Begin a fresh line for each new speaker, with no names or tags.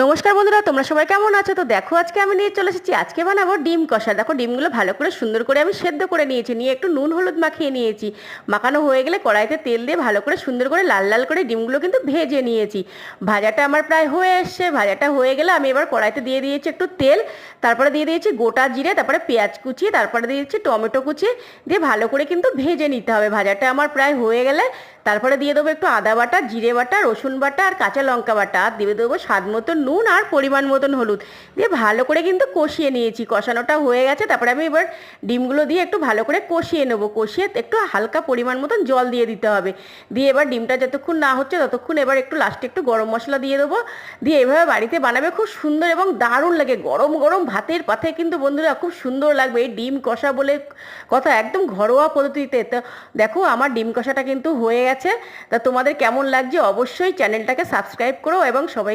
নমস্কার বন্ধুরা, তোমরা সবাই কেমন আছো? তো দেখো, আজকে আমি নিয়ে চলে এসেছি। আজকে বানাবো ডিম কষা। দেখো, ডিমগুলো ভালো করে সুন্দর করে আমি সেদ্ধ করে নিয়েছি, নিয়ে একটু নুন হলুদ মাখিয়ে নিয়েছি। মাখানো হয়ে গেলে কড়াইতে তেল দিয়ে ভালো করে সুন্দর করে লাল লাল করে ডিমগুলো কিন্তু ভেজে নিয়েছি। ভাজাটা আমার প্রায় হয়ে এসছে। ভাজাটা হয়ে গেলে আমি এবার কড়াইতে দিয়ে দিয়েছি একটু তেল, তারপরে দিয়ে দিয়েছি গোটা জিরে, তারপরে পেঁয়াজ কুচি, তারপরে দিয়েছি টমেটো কুচি, দিয়ে ভালো করে কিন্তু ভেজে নিতে হবে। ভাজাটা আমার প্রায় হয়ে গেলে তারপরে দিয়ে দেবো একটু আদা বাটা, জিরে বাটা, রসুন বাটা আর কাঁচা লঙ্কা বাটা, আর দিয়ে দেবো স্বাদ মতো নুন আর পরিমাণ মতন হলুদ, দিয়ে ভালো করে কিন্তু কষিয়ে নিয়েছি। কষানোটা হয়ে গেছে, তারপরে আমি এবার ডিমগুলো দিয়ে একটু ভালো করে কষিয়ে নেবো। কষিয়ে একটু হালকা পরিমাণ মতন জল দিয়ে দিতে হবে। দিয়ে এবার ডিমটা যতক্ষণ না হচ্ছে ততক্ষণ এবার একটু লাস্টে একটু গরম মশলা দিয়ে দেবো। দিয়ে এভাবে বাড়িতে বানাবে, খুব সুন্দর এবং দারুণ লাগে। গরম গরম ভাতের পাতে কিন্তু বন্ধুরা খুব সুন্দর লাগবে এই ডিম কষা বলে কথা, একদম ঘরোয়া পদ্ধতিতে। তো দেখো, আমার ডিম কষাটা কিন্তু হয়ে গেছে। তা তোমাদের কেমন লাগছে অবশ্যই চ্যানেলটাকে সাবস্ক্রাইব করো এবং সবাই